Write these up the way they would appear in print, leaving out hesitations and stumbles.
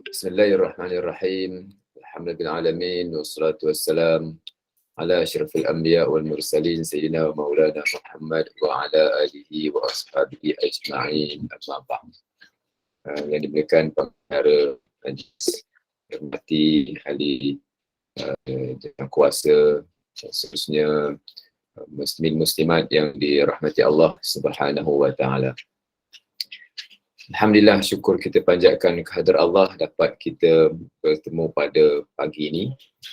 Bismillahirrahmanirrahim. Alhamdulillahirrahmanirrahim. Wassalatu wassalam ala asyrafil anbiya wal mursalin sayyidina wa maulana Muhammad wa ala alihi wa ashabihi ajma'in. Amma ba'd. Yang dimuliakan para majlis, hormati ahli jawatan kuasa, khususnya muslimin muslimat yang dirahmati Allah Subhanahu wa taala. Alhamdulillah, syukur kita panjatkan kehadrat Allah dapat kita bertemu pada pagi ini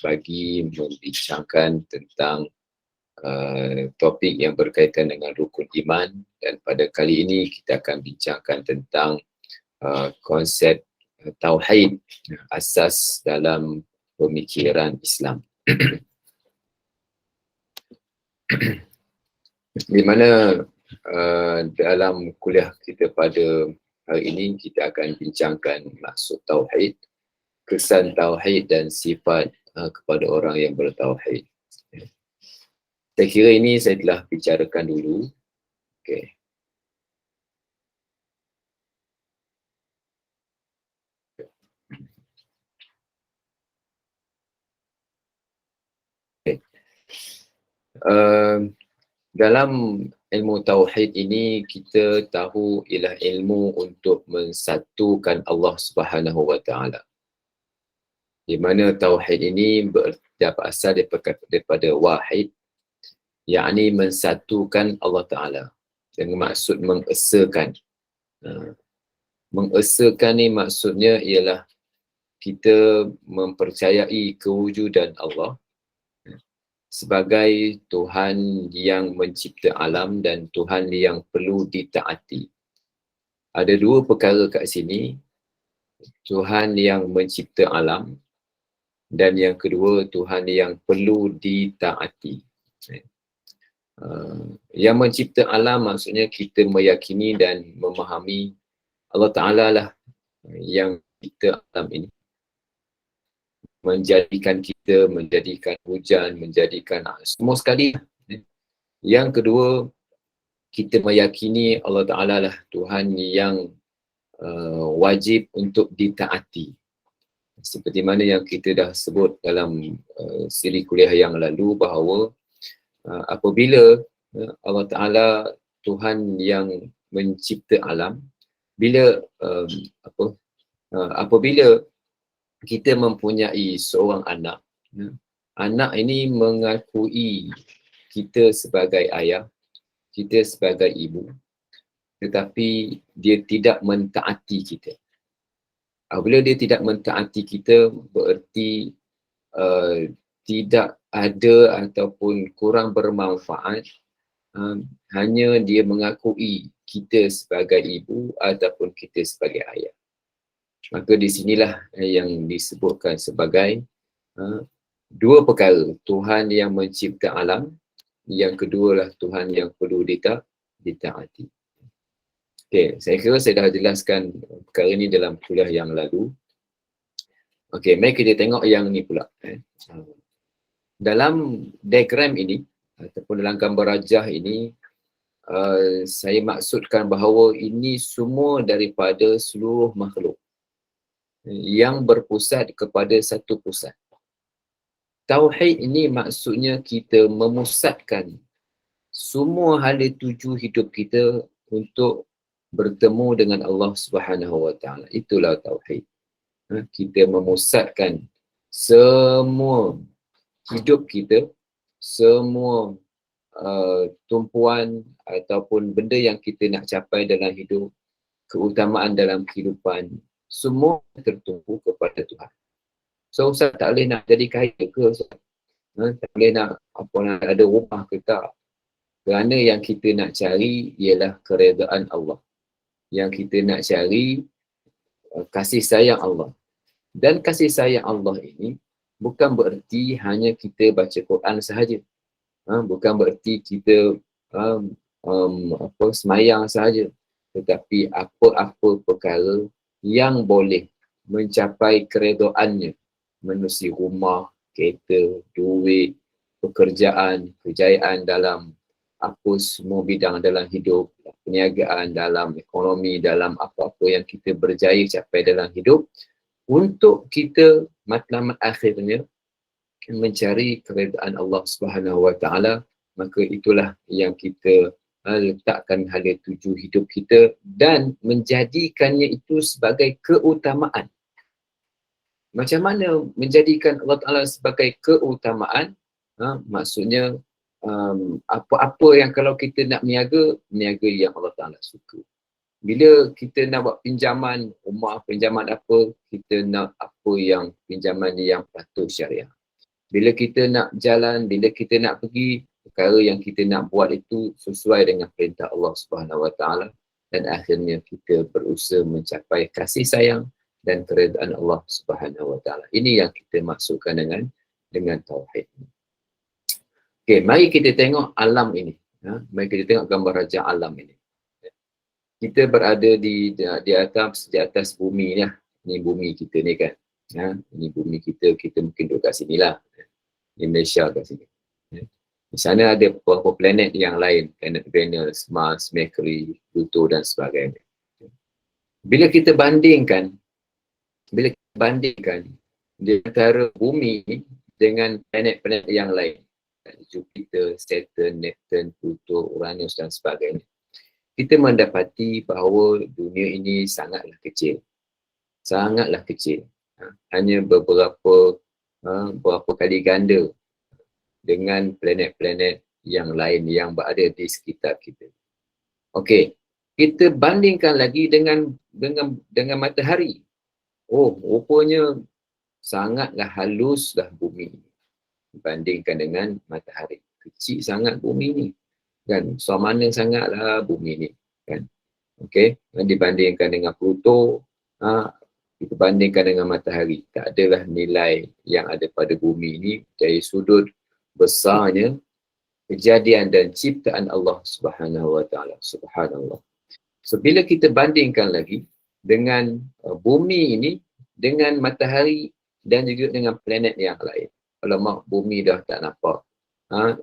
bagi membincangkan tentang topik yang berkaitan dengan rukun iman, dan pada kali ini kita akan bincangkan tentang konsep tauhid, asas dalam pemikiran Islam. Di mana dalam kuliah kita pada hari ini kita akan bincangkan maksud tauhid, kesan tauhid dan sifat kepada orang yang bertauhid. Saya kira ini saya telah bicarakan dulu. Okey. Dalam ilmu tauhid ini kita tahu ialah ilmu untuk mensatukan Allah Subhanahu wa taala. Di mana tauhid ini berasal daripada wahid, yakni mensatukan Allah taala dengan maksud mengesakan. Mengesakan ni maksudnya ialah kita mempercayai kewujudan Allah sebagai Tuhan yang mencipta alam dan Tuhan yang perlu ditaati. Ada dua perkara kat sini, Tuhan yang mencipta alam dan yang kedua Tuhan yang perlu ditaati. Yang mencipta alam maksudnya kita meyakini dan memahami Allah Ta'ala lah yang mencipta alam ini, menjadikan kita, menjadikan hujan, menjadikan semua sekali. Yang kedua, kita meyakini Allah Ta'ala lah Tuhan yang wajib untuk ditaati. Seperti mana yang kita dah sebut dalam siri kuliah yang lalu bahawa apabila Allah Ta'ala Tuhan yang mencipta alam, apabila kita mempunyai seorang anak, anak ini mengakui kita sebagai ayah, kita sebagai ibu, tetapi dia tidak mentaati kita. Apabila dia tidak mentaati kita, bererti tidak ada ataupun kurang bermanfaat, hanya dia mengakui kita sebagai ibu ataupun kita sebagai ayah. Maka di sinilah yang disebutkan sebagai dua perkara. Tuhan yang mencipta alam, yang kedua lah Tuhan yang perlu ditaati. Okey, saya kira saya dah jelaskan perkara ini dalam kuliah yang lalu. Okey, mari kita tengok yang ni pula. Dalam diagram ini ataupun dalam gambar rajah ini, saya maksudkan bahawa ini semua daripada seluruh makhluk yang berpusat kepada satu pusat. Tauhid ini maksudnya kita memusatkan semua hala tuju hidup kita untuk bertemu dengan Allah Subhanahu wa taala. Itulah tauhid. Kita memusatkan semua hidup kita, semua tumpuan ataupun benda yang kita nak capai dalam hidup, keutamaan dalam kehidupan, semua tertumpu kepada Tuhan. So Ustaz tak boleh nak jadi kaya ke Ustaz? Tak boleh nak ada rumah ke tak? Kerana yang kita nak cari ialah keredaan Allah. Yang kita nak cari kasih sayang Allah. Dan kasih sayang Allah ini bukan bererti hanya kita baca Quran sahaja. Bukan bererti kita semayang sahaja. Tetapi apa-apa perkara yang boleh mencapai keredoannya, menerusi rumah, kereta, duit, pekerjaan, kejayaan dalam apa semua bidang dalam hidup, perniagaan, dalam ekonomi, dalam apa-apa yang kita berjaya capai dalam hidup, untuk kita matlamat akhirnya mencari keredaan Allah Subhanahu Wa Taala, maka itulah yang kita letakkan hala tuju hidup kita dan menjadikannya itu sebagai keutamaan. Macam mana menjadikan Allah Taala sebagai keutamaan? Maksudnya apa-apa yang kalau kita nak niaga yang Allah Taala suka. Bila kita nak buat pinjaman rumah, pinjaman apa, kita nak apa yang pinjaman yang patuh syariah. Bila kita nak jalan, bila kita nak pergi, perkara yang kita nak buat itu sesuai dengan perintah Allah Subhanahu Wa Taala, dan akhirnya kita berusaha mencapai kasih sayang dan keredaan Allah Subhanahu Wa Taala. Ini yang kita maksudkan dengan tauhid. Okey, mari kita tengok alam ini. Mari kita tengok gambar raja alam ini. Kita berada di atas bumi ni lah. Ini bumi kita ni kan. Ini bumi kita mungkin duduk kat sini lah. Di Malaysia kat sini. Di sana ada beberapa planet yang lain. Planet Venus, Mars, Mercury, Pluto dan sebagainya. Bila kita bandingkan di antara bumi dengan planet-planet yang lain, Jupiter, Saturn, Neptune, Pluto, Uranus dan sebagainya, kita mendapati bahawa dunia ini sangatlah kecil. Sangatlah kecil. Hanya berapa kali ganda dengan planet-planet yang lain yang berada di sekitar kita. Okey, kita bandingkan lagi dengan matahari. Oh, rupanya sangatlah haluslah bumi ini dibandingkan dengan matahari. Kecil sangat bumi ni. Kan, mana sangatlah bumi ni. Kan. Okey, dibandingkan dengan Pluto, kita bandingkan dengan matahari, tak adalah nilai yang ada pada bumi ini dari sudut besarnya kejadian dan ciptaan Allah Subhanahu Wa Taala. Subhanallah. So bila kita bandingkan lagi dengan bumi ini dengan matahari dan juga dengan planet yang lain. Alamak, bumi dah tak nampak.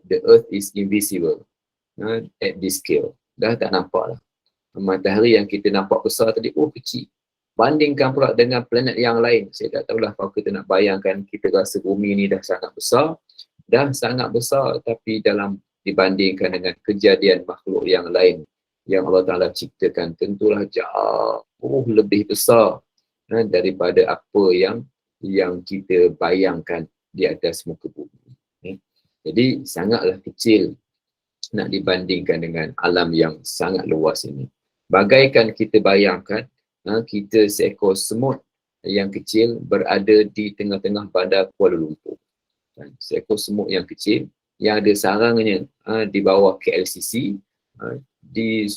The earth is invisible at this scale. Dah tak nampak lah. Matahari yang kita nampak besar tadi, kecil. Bandingkan pula dengan planet yang lain. Saya tak tahulah kalau kita nak bayangkan, kita rasa bumi ni dah sangat besar, tapi dibandingkan dengan kejadian makhluk yang lain yang Allah Ta'ala ciptakan, tentulah jauh lebih besar daripada apa yang kita bayangkan di atas muka bumi. Jadi sangatlah kecil nak dibandingkan dengan alam yang sangat luas ini. Bagaikan kita bayangkan kita seekor semut yang kecil berada di tengah-tengah bandar Kuala Lumpur. Seekor semut yang kecil yang ada sarangnya di bawah KLCC, di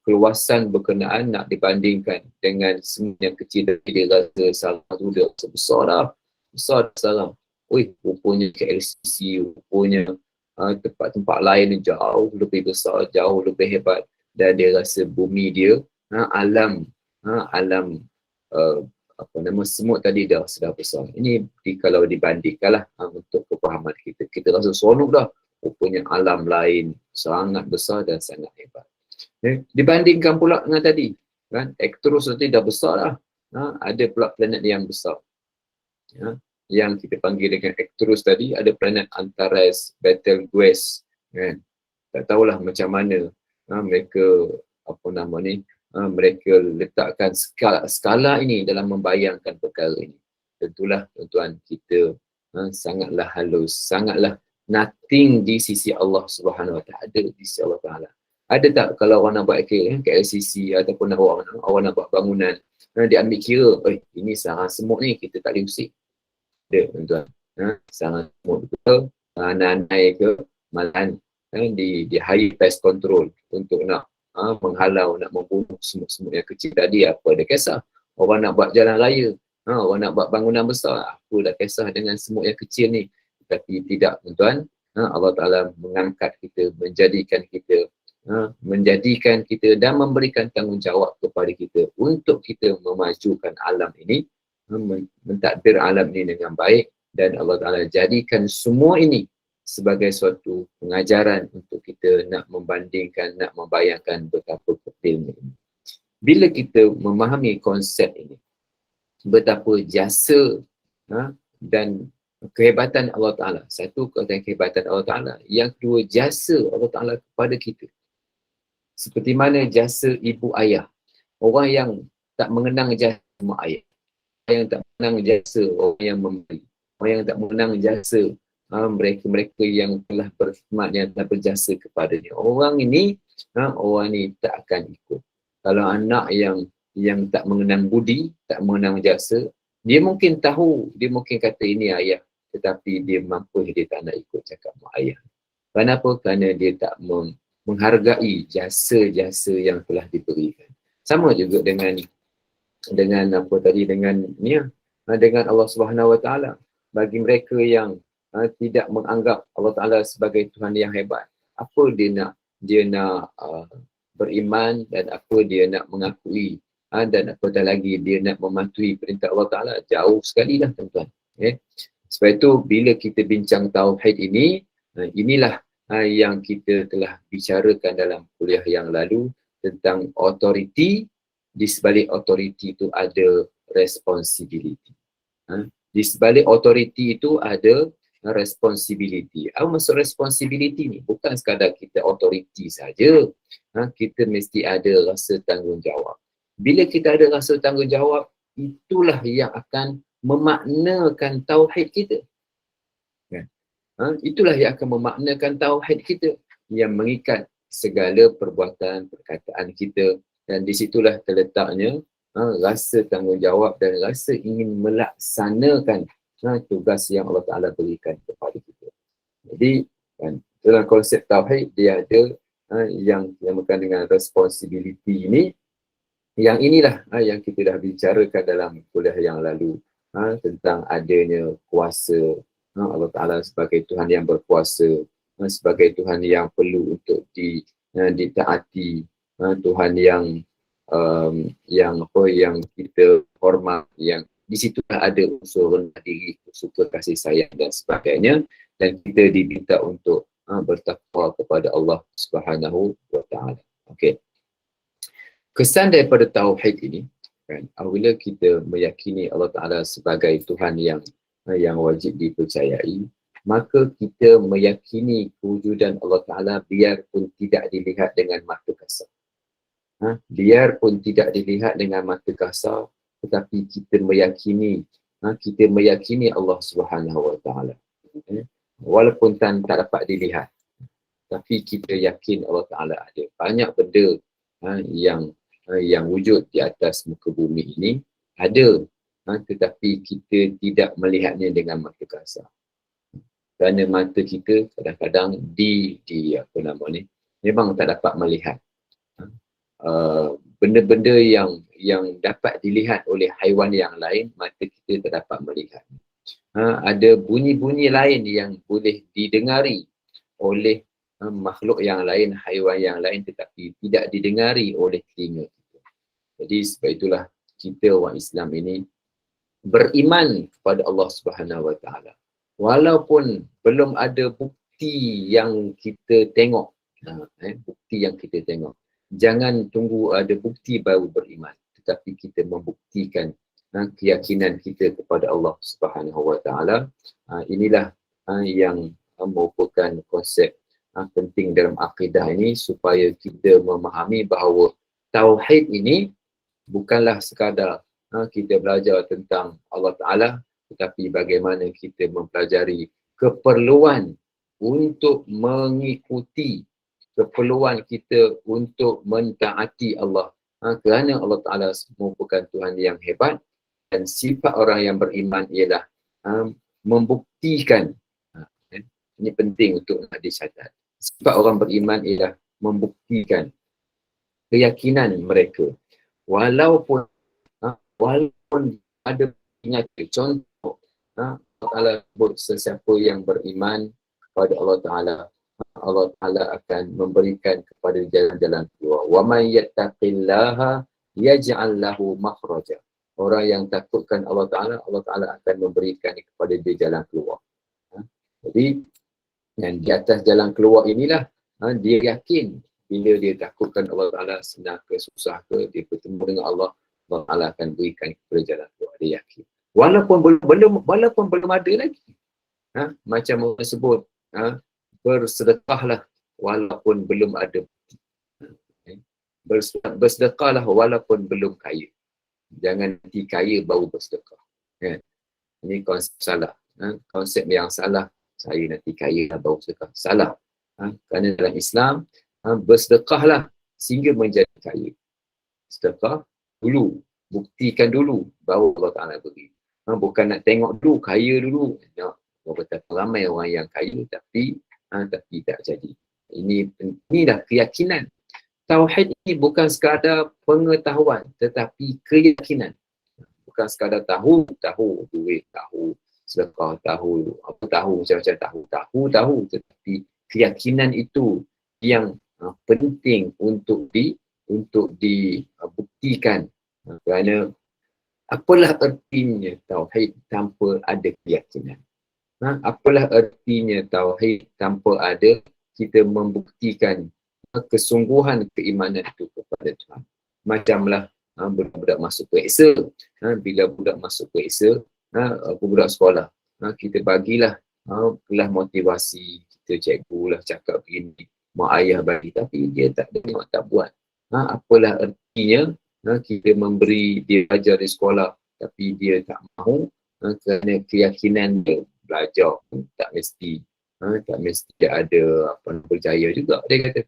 keluasan berkenaan nak dibandingkan dengan semut yang kecil, tapi dia rasa sarang tu dah besar sarang. Rupanya KLCC, rupanya tempat-tempat lain jauh lebih besar, jauh lebih hebat, dan dia rasa bumi dia, alam semut tadi dah sudah besar. Ini kalau dibandingkanlah untuk kefahaman kita rasa seronok dah. Rupanya alam lain sangat besar dan sangat hebat. Dibandingkan pula dengan tadi, kan, Arcturus tadi dah besar lah. Ada pula planet yang besar. Yang kita panggil dengan Arcturus tadi, ada planet Antares, Betelgeuse, kan. Tak tahulah macam mana mereka mereka letakkan skala ini dalam membayangkan perkara ini. Tentulah tuan-tuan, kita sangatlah halus, sangatlah nothing di sisi Allah Subhanahu Wa Taala. Ada di sisi Allah Taala. Ada tak kalau orang nak buat KLCC ataupun orang nak buat bangunan, dia ambil kira, ini sarang semut ni, kita tak boleh usik. Ada tuan-tuan. Sarang semut betul, nanai ke, malahan di high pest control untuk nak menghalau, nak membunuh semut-semut yang kecil tadi. Apa ada kisah? Orang nak buat jalan raya, orang nak buat bangunan besar, apa dah kisah dengan semut yang kecil ni? Tapi tidak, tuan-tuan. Allah Ta'ala mengangkat kita, menjadikan kita dan memberikan tanggungjawab kepada kita untuk kita memajukan alam ini, mentadbir alam ini dengan baik, dan Allah Ta'ala jadikan semua ini sebagai suatu pengajaran untuk kita nak membandingkan, nak membayangkan betapa kecilnya ini. Bila kita memahami konsep ini, betapa jasa dan kehebatan Allah Ta'ala. Satu, kehebatan Allah Ta'ala. Yang kedua, jasa Allah Ta'ala kepada kita. Seperti mana jasa ibu ayah. Orang yang tak mengenang jasa mak ayah. Orang yang tak mengenang jasa orang yang memberi. Orang yang tak mengenang jasa mereka-mereka yang telah berkhidmat, yang telah berjasa kepadanya. Orang ini, orang ni tak akan ikut. Kalau anak yang tak mengenang budi, tak mengenang jasa, dia mungkin tahu, dia mungkin kata ini ayah, tetapi dia mampu, dia tak nak ikut cakap mak ayah. Kenapa? Kerana dia tak menghargai jasa-jasa yang telah diberikan. Sama juga dengan apa tadi, dengan Allah Subhanahu Wa Taala. Bagi mereka yang tidak menganggap Allah Taala sebagai Tuhan yang hebat, apa dia nak beriman, dan apa dia nak mengakui, dan apatah lagi dia nak mematuhi perintah Allah Ta'ala, jauh sekali lah tuan-tuan. Sebab itu bila kita bincang tauhid ini, inilah yang kita telah bicarakan dalam kuliah yang lalu tentang authority. Di sebalik authority itu ada responsibility. Di sebalik authority itu ada responsibility. Apa maksud responsibility ni? Bukan sekadar kita authority saja. Kita mesti ada rasa tanggungjawab. Bila kita ada rasa tanggungjawab, itulah yang akan memaknakan tauhid kita. Itulah yang akan memaknakan tauhid kita, yang mengikat segala perbuatan, perkataan kita, dan di situlah terletaknya rasa tanggungjawab dan rasa ingin melaksanakan tugas yang Allah Ta'ala berikan kepada kita. Jadi dalam konsep tauhid dia ada yang dinamakan dengan responsibility ini. Yang inilah yang kita dah bicarakan dalam kuliah yang lalu tentang adanya kuasa Allah Ta'ala sebagai Tuhan yang berkuasa, sebagai Tuhan yang perlu untuk ditaati, Tuhan yang kita hormat, yang di situ ada unsur rendah diri, unsur kasih sayang dan sebagainya, dan kita diminta untuk bertakwa kepada Allah Subhanahu Wa Ta'ala. Okey. Kesan daripada tauhid ini, apabila kita meyakini Allah Ta'ala sebagai Tuhan yang wajib dipercayai, maka kita meyakini kewujudan Allah Ta'ala biarpun tidak dilihat dengan mata kasar. Biarpun tidak dilihat dengan mata kasar, tetapi kita meyakini Allah Subhanahu Wa Ta'ala. Walaupun tak dapat dilihat, tapi kita yakin Allah Ta'ala ada. Banyak benda yang wujud di atas muka bumi ini ada, tetapi kita tidak melihatnya dengan mata kasar. Kerana mata kita kadang-kadang memang tak dapat melihat benda-benda yang dapat dilihat oleh haiwan yang lain, mata kita tak dapat melihat. Ada bunyi-bunyi lain yang boleh didengari oleh makhluk yang lain, haiwan yang lain, tetapi tidak didengari oleh telinga kita. Jadi sebab itulah kita orang Islam ini beriman kepada Allah Subhanahu Wa Ta'ala. Walaupun belum ada bukti yang kita tengok, bukti yang kita tengok. Jangan tunggu ada bukti baru beriman, tetapi kita membuktikan keyakinan kita kepada Allah Subhanahu Wa Ta'ala. Inilah yang merupakan konsep penting dalam akidah ini, supaya kita memahami bahawa tauhid ini bukanlah sekadar kita belajar tentang Allah Ta'ala, tetapi bagaimana kita mempelajari keperluan untuk mengikuti, keperluan kita untuk mentaati Allah, kerana Allah Ta'ala merupakan Tuhan yang hebat, dan sifat orang yang beriman ialah membuktikan. Ini penting untuk dicatat. Sifat orang beriman ialah membuktikan keyakinan mereka, walaupun ada penyakit. Contoh, Allah Ta'ala sebut sesiapa yang beriman kepada Allah Ta'ala, Allah Ta'ala akan memberikan kepada jalan-jalan keluar. Wa man yattaqillaha yaj'al lahu makhraja. Orang yang takutkan Allah Ta'ala akan memberikan kepada dia jalan keluar. Jadi, dan di atas jalan keluar inilah dia yakin bila dia takutkan Allah Ta'ala, senang ke susah ke, dia bertemu dengan Allah, Allah Ta'ala akan berikan kepada jalan keluar. dia yakin. Walaupun belum ada lagi. Macam orang sebut, bersedekahlah walaupun belum ada. Bersedekahlah walaupun belum kaya. Jangan nanti kaya baru bersedekah. Ini konsep salah. Konsep yang salah, saya nanti kaya baru sedekah. Salah. Kerana dalam Islam, bersedekahlah sehingga menjadi kaya. Sedekah dulu, buktikan dulu, baru Allah Ta'ala beri. Bukan nak tengok dulu, kaya dulu. Betapa ramai orang yang kaya tapi tak jadi. Ini dah keyakinan. Tauhid ini bukan sekadar pengetahuan, tetapi keyakinan. Bukan sekadar tahu, duit, tahu, sedekah, tahu, macam-macam tahu, tetapi keyakinan itu yang penting untuk dibuktikan. Kerana apalah artinya tauhid tanpa ada keyakinan? Apalah artinya tauhid tanpa ada kita membuktikan kesungguhan keimanan itu kepada Tuhan? Macamlah budak-budak masuk periksa. Bila budak masuk periksa, budak sekolah, kita bagilah kelas motivasi, kita cikgu lah cakap begini, mak ayah bagi, tapi dia tak dengar, tak buat. Apalah artinya kita memberi dia belajar di sekolah tapi dia tak mahu, kerana keyakinan dia belajar tak mesti dia ada berjaya juga. Dia kata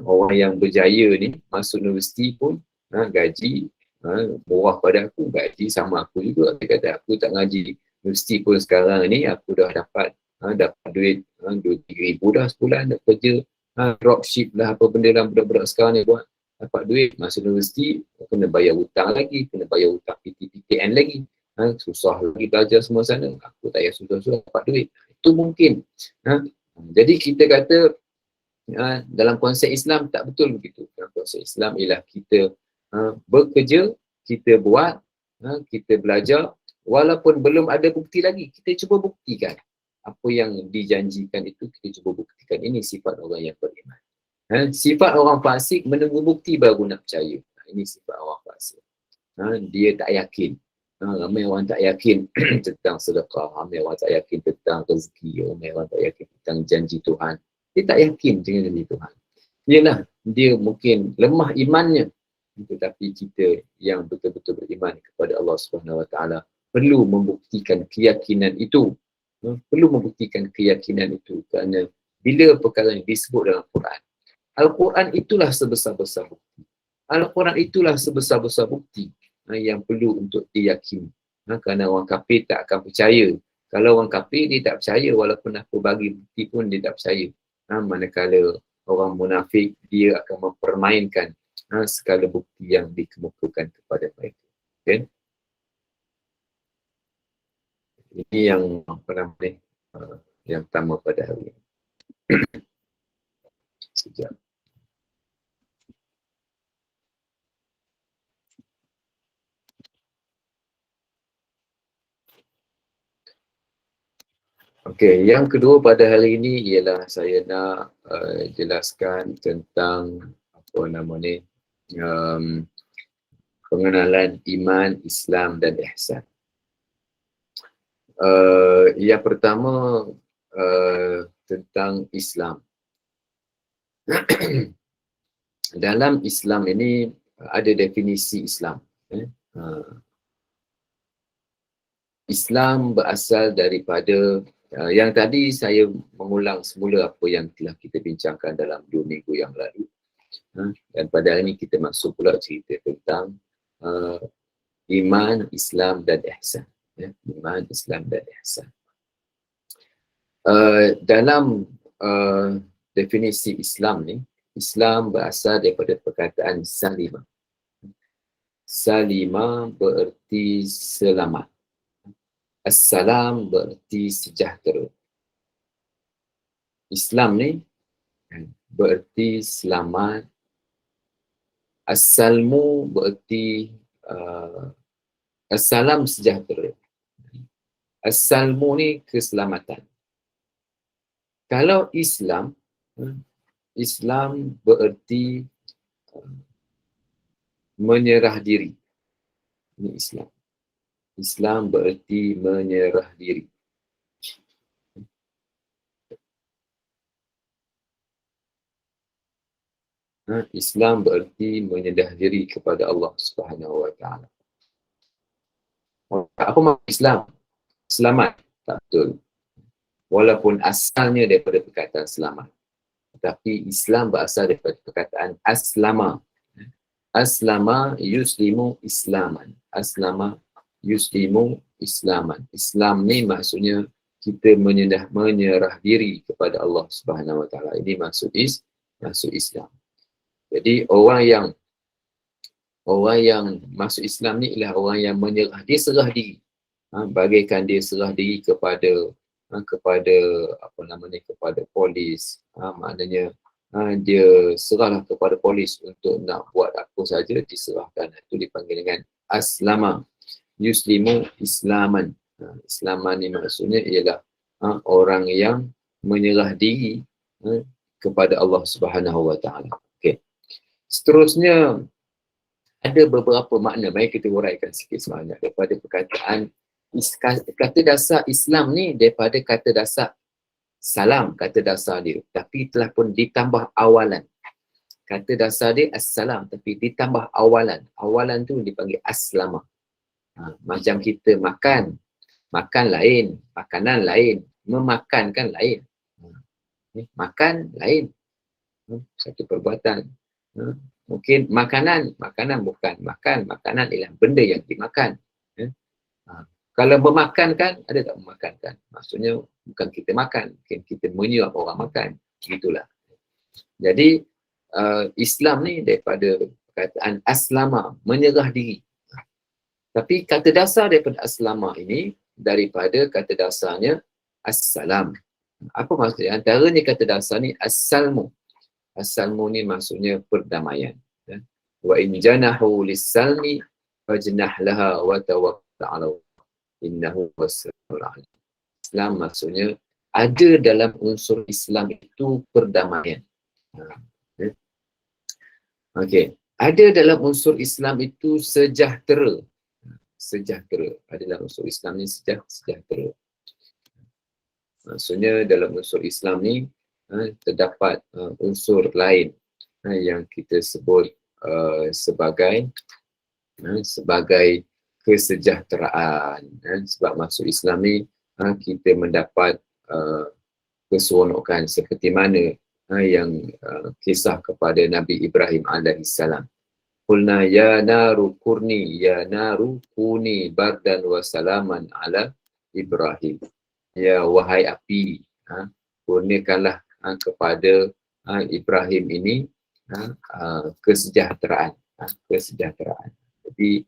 orang yang berjaya ni masuk universiti pun gaji murah pada aku, gaji sama aku juga. Dia kata aku tak ngaji universiti pun sekarang ni aku dah dapat duit 2-3 ribu dah sebulan, dah kerja dropship lah apa benda lah budak-budak sekarang ni buat, dapat duit. Masuk universiti kena bayar hutang lagi, kena bayar hutang PTN lagi, susah lagi belajar semua sana. Aku tak payah susah-susah dapat duit. Itu mungkin. Jadi kita kata dalam konsep Islam tak betul begitu. Dalam konsep Islam ialah kita bekerja, kita buat, kita belajar, walaupun belum ada bukti lagi, kita cuba buktikan. Apa yang dijanjikan itu kita cuba buktikan. Ini sifat orang yang beriman. Sifat orang fasik menunggu bukti baru nak percaya. Ini sifat orang fasik. Dia tak yakin. Ramai orang tak yakin tentang sedekah, ramai orang tak yakin tentang rezeki, ramai orang tak yakin tentang janji Tuhan. Dia tak yakin dengan janji Tuhan. Yalah, dia mungkin lemah imannya, tetapi kita yang betul-betul beriman kepada Allah Subhanahu Wa Taala perlu membuktikan keyakinan itu. Perlu membuktikan keyakinan itu, kerana bila perkara yang disebut dalam Quran, Al-Quran itulah sebesar-besar bukti. Al-Quran itulah sebesar-besar bukti yang perlu untuk diyakini. Kerana orang kafir tak akan percaya. Kalau orang kafir dia tak percaya, walaupun aku bagi bukti pun dia tak percaya. Manakala orang munafik dia akan mempermainkan segala bukti yang dikemukakan kepada mereka. Okay? Ini yang yang pertama pada hari ini. Sekejap. Okey, yang kedua pada hari ini ialah saya nak jelaskan tentang apa nama ni, pengenalan iman, Islam dan ihsan. Yang pertama tentang Islam. Dalam Islam ini ada definisi Islam. Islam berasal daripada yang tadi saya mengulang semula apa yang telah kita bincangkan dalam 2 minggu yang lalu. Dan pada hari ini kita masuk pula cerita tentang iman, Islam dan ihsan. Iman, Islam dan ihsan. Dalam definisi Islam ni, Islam berasal daripada perkataan salima. Salima bererti selamat. Assalam bererti sejahtera. Islam ni bererti selamat. Assalmu bererti assalam sejahtera. Assalmu ni keselamatan. Kalau Islam, Islam bererti menyerah diri. Ini Islam. Islam bererti menyerah diri. Islam bererti menyerah diri kepada Allah Subhanahu Wa Taala. Apa maksud Islam? Selamat. Tak betul. Walaupun asalnya daripada perkataan selamat. Tapi Islam berasal daripada perkataan aslama. Aslama yuslimu islaman. Aslama yuslimu islaman. Islam ni maksudnya kita menyerah diri kepada Allah Subhanahu Wa Taala. Ini maksud Islam. Jadi orang yang masuk Islam ni ialah orang yang menyerah, dia serah diri. Bagaikan dia serah diri kepada kepada polis. Maknanya dia serahlah kepada polis untuk nak buat apa saja, diserahkan. Itu dipanggil dengan aslama yuslimu islaman. Islaman ni maksudnya ialah orang yang menyerah diri kepada Allah Subhanahu Wa Taala. Okey. Seterusnya ada beberapa makna. Mari kita huraikan sikit sebanyak daripada perkataan kata dasar Islam ni, daripada kata dasar salam, kata dasar dia, tapi telah pun ditambah awalan. Kata dasar dia assalam, tapi ditambah awalan. Awalan tu dipanggil aslama. Macam kita makan lain, makanan lain, memakan kan lain. Makan lain, satu perbuatan. Mungkin makanan bukan makan, makanan ialah benda yang dimakan. Kalau memakan kan, ada tak memakankan? Maksudnya bukan kita makan, mungkin kita menyuap orang makan. Begitulah. Jadi Islam ni daripada perkataan aslama, menyerah diri. Tapi kata dasar daripada aslama ini daripada kata dasarnya assalam. Apa maksudnya? Antaranya kata dasar ni as-salmu. As-salmu ni maksudnya perdamaian. Wa in janahu lis-salmi fajnah laha wa tawakkal 'ala innahu was-sami'ul 'alim. Islam maksudnya ada dalam unsur Islam itu perdamaian. Okey, ada dalam unsur Islam itu sejahtera. Sejahtera. Ada dalam unsur Islam ni sejahtera. Maksudnya dalam unsur Islam ni terdapat unsur lain yang kita sebut sebagai kesejahteraan. Sebab masuk Islam ni kita mendapat keseronokan seperti mana yang kisah kepada Nabi Ibrahim alaihissalam. Qulna ya naru kuni bardan wa salaman ala Ibrahim. Ya wahai api, kurniakanlah kepada Ibrahim ini kesejahteraan. Kesejahteraan. Jadi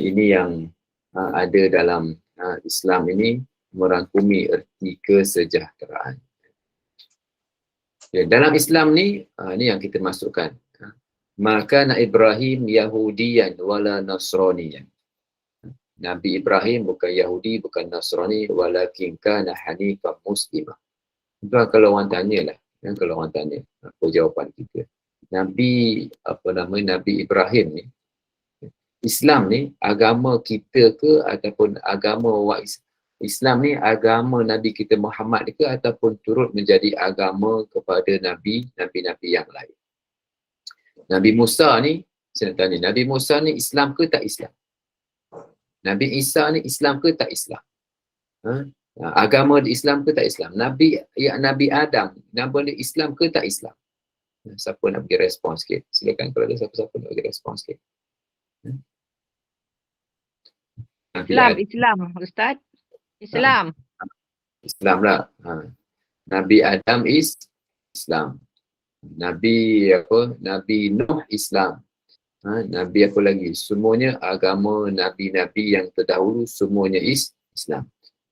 ini yang ada dalam Islam ini, merangkumi erti kesejahteraan. Ya, dalam Islam ni, ni yang kita masukkan. Maka Ibrahim Yahudiyan wala Nasraniyan. Nabi Ibrahim bukan Yahudi, bukan Nasrani, walakin kana hanifan muslimah. Itu kalau orang tanyalah, kalau orang tanya apa jawapan kita. Nabi Ibrahim ni, Islam ni agama kita ke ataupun agama Islam ni agama Nabi kita Muhammad ke ataupun turut menjadi agama kepada nabi-nabi yang lain. Nabi Musa ni, saya nak tanya, Nabi Musa ni Islam ke tak Islam? Nabi Isa ni Islam ke tak Islam? Agama di Islam ke tak Islam? Nabi Adam, nama dia Islam ke tak Islam? Siapa nak bagi respons sikit? Silakan kalau ada siapa-siapa nak bagi respons sikit. Islam Ustaz. Islam lah. Nabi Adam is Islam. Nabi Nuh Islam. Nabi apa lagi? Semuanya agama nabi-nabi yang terdahulu semuanya Islam.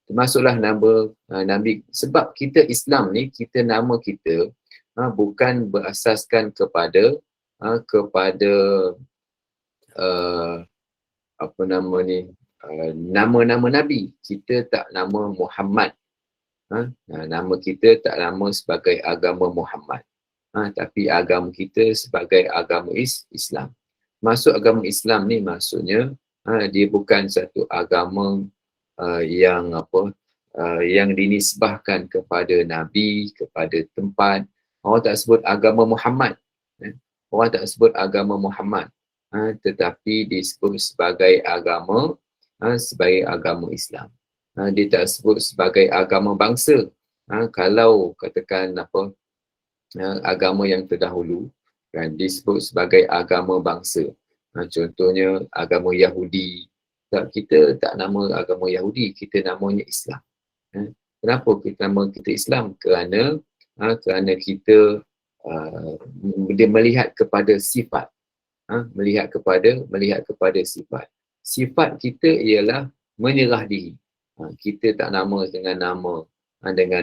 Termasuklah nama Nabi. Sebab kita Islam ni, kita nama kita bukan berasaskan kepada nama-nama Nabi. Kita tak nama Muhammad. Nama kita tak nama sebagai agama Muhammad. Tapi agama kita sebagai agama Islam. Masuk agama Islam ni maksudnya Dia bukan satu agama yang yang dinisbahkan kepada Nabi, kepada tempat. Orang tak sebut agama Muhammad. Orang tak sebut agama Muhammad. Tetapi disebut sebagai agama Islam. Dia tak sebut sebagai agama bangsa. Kalau katakan agama yang terdahulu, kan, disebut sebagai agama bangsa. Contohnya agama Yahudi. Kita tak nama agama Yahudi, kita namanya Islam. Kenapa kita nama kita Islam? Kerana kita dia melihat kepada sifat. Melihat kepada sifat. Sifat kita ialah menyerah diri. Kita tak nama dengan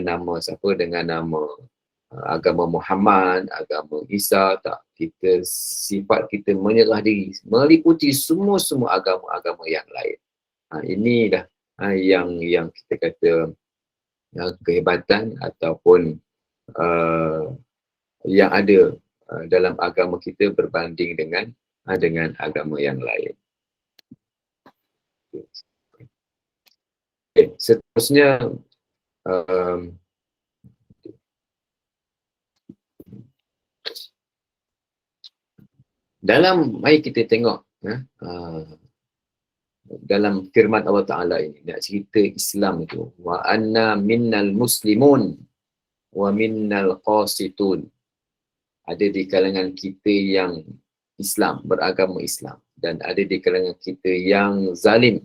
nama siapa? Dengan nama agama Muhammad, agama Isa, tak. Sifat kita menyerah diri, meliputi semua agama-agama yang lain. Inilah yang kita kata kehebatan ataupun yang ada dalam agama kita berbanding dengan agama yang lain. Okay. Seterusnya mari kita tengok dalam firman Allah Ta'ala ini, nak cerita Islam itu, wa anna minnal muslimun wa minnal qasitun. Ada di kalangan kita yang Islam, beragama Islam, dan ada di kalangan kita yang zalim,